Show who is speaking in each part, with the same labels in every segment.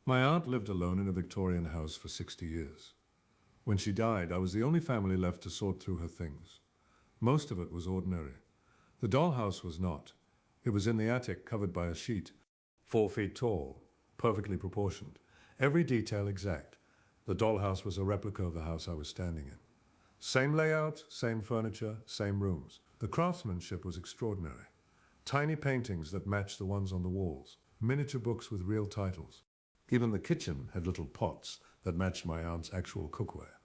Speaker 1: My aunt lived alone in a Victorian house for 60 years. When she died, I was the only family left to sort through her things. Most of it was ordinary. The dollhouse was not. It was in the attic, covered by a sheet, 4 feet tall, perfectly proportioned. Every detail exact. The dollhouse was a replica of the house I was standing in. Same layout, same furniture, same rooms. The craftsmanship was extraordinary. Tiny paintings that matched the ones on the walls. Miniature books with real titles. Even the kitchen had little pots that matched my aunt's actual cookware.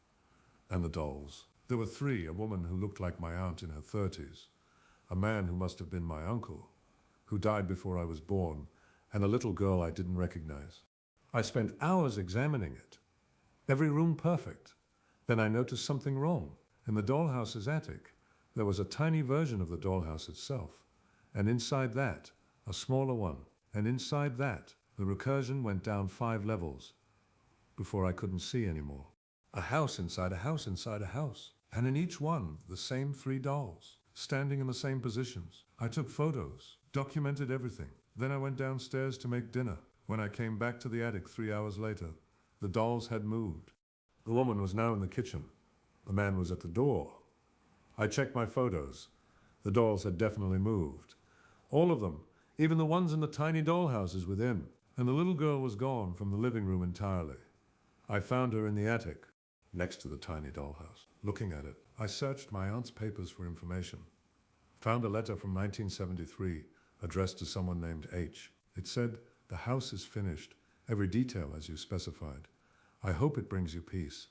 Speaker 1: And the dolls. There were 3, a woman who looked like my aunt in her 30s, a man who must have been my uncle, who died before I was born, and a little girl I didn't recognize. I spent hours examining it. Every room perfect. Then I noticed something wrong. In the dollhouse's attic, there was a tiny version of the dollhouse itself, and inside that, a smaller one, and inside that, the recursion went down 5 levels before I couldn't see anymore. A house inside a house inside a house, and in each one, the same 3 dolls, standing in the same positions. I took photos, documented everything. Then I went downstairs to make dinner. When I came back to the attic 3 hours later, the dolls had moved. The woman was now in the kitchen. The man was at the door. I checked my photos. The dolls had definitely moved. All of them, even the ones in the tiny dollhouses within. And the little girl was gone from the living room entirely. I found her in the attic, next to the tiny dollhouse. Looking at it, I searched my aunt's papers for information. Found a letter from 1973, addressed to someone named H. It said, "The house is finished, every detail as you specified. I hope it brings you peace.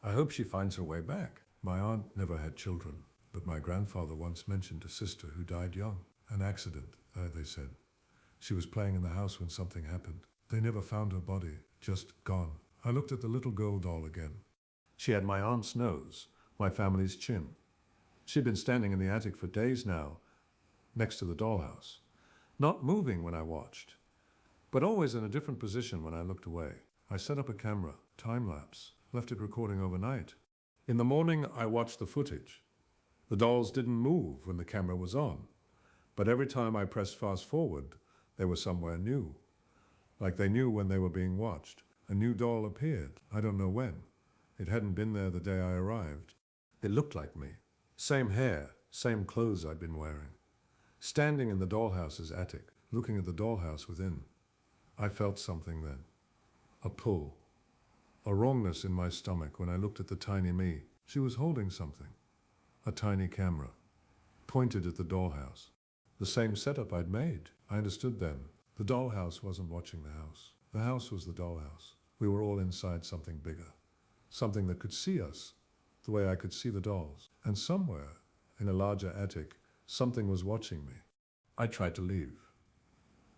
Speaker 1: I hope she finds her way back." My aunt never had children, but my grandfather once mentioned a sister who died young. An accident, they said. She was playing in the house when something happened. They never found her body, just gone. I looked at the little girl doll again. She had my aunt's nose, my family's chin. She'd been standing in the attic for days now, next to the dollhouse. Not moving when I watched, but always in a different position when I looked away. I set up a camera, time-lapse, left it recording overnight. In the morning, I watched the footage. The dolls didn't move when the camera was on, but every time I pressed fast forward, they were somewhere new. Like they knew when they were being watched. A new doll appeared. I don't know when. It hadn't been there the day I arrived. It looked like me. Same hair, same clothes I'd been wearing. Standing in the dollhouse's attic, looking at the dollhouse within. I felt something then. A pull. A wrongness in my stomach when I looked at the tiny me. She was holding something. A tiny camera. Pointed at the dollhouse. The same setup I'd made. I understood then. The dollhouse wasn't watching the house. The house was the dollhouse. We were all inside something bigger. Something that could see us, the way I could see the dolls. And somewhere, in a larger attic, something was watching me. I tried to leave.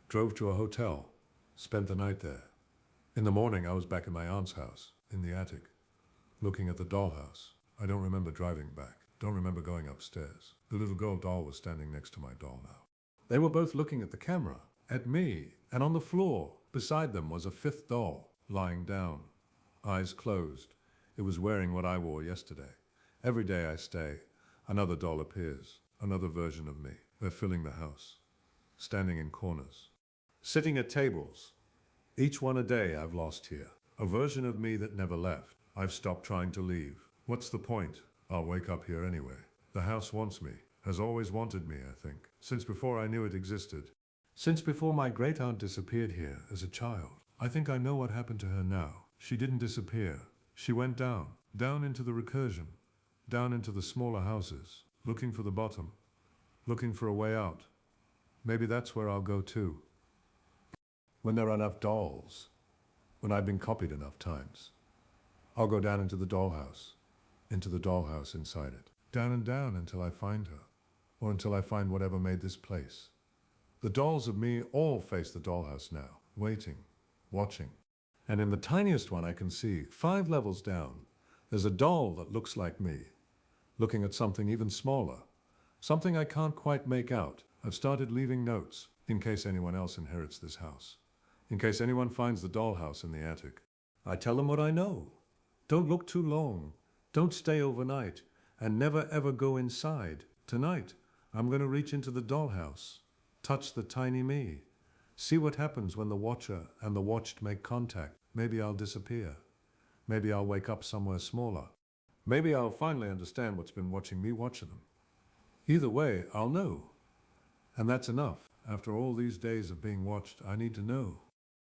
Speaker 1: Drove to a hotel. Spent the night there. In the morning, I was back in my aunt's house, in the attic, looking at the dollhouse. I don't remember driving back. Don't remember going upstairs. The little girl doll was standing next to my doll now. They were both looking at the camera, at me, and on the floor, beside them was a 5th doll, lying down, eyes closed. It was wearing what I wore yesterday. Every day I stay, another doll appears, another version of me. They're filling the house, standing in corners, sitting at tables. Each one a day I've lost here. A version of me that never left. I've stopped trying to leave. What's the point? I'll wake up here anyway. The house wants me, has always wanted me, I think, since before I knew it existed. Since before my great-aunt disappeared here as a child. I think I know what happened to her now. She didn't disappear. She went down into the recursion, down into the smaller houses, looking for the bottom, looking for a way out. Maybe that's where I'll go too. When there are enough dolls, when I've been copied enough times, I'll go down into the dollhouse inside it, down and down until I find her, or until I find whatever made this place. The dolls of me all face the dollhouse now, waiting, watching. And in the tiniest one I can see, 5 levels down, there's a doll that looks like me, looking at something even smaller, something I can't quite make out. I've started leaving notes, in case anyone else inherits this house, in case anyone finds the dollhouse in the attic. I tell them what I know. Don't look too long. Don't stay overnight, and never ever go inside. Tonight, I'm going to reach into the dollhouse, touch the tiny me, See what happens when the watcher and the watched make contact. Maybe I'll disappear. Maybe I'll wake up somewhere smaller. Maybe I'll finally understand what's been watching me watch them. Either way, I'll know. And that's enough. After all these days of being watched, I need to know.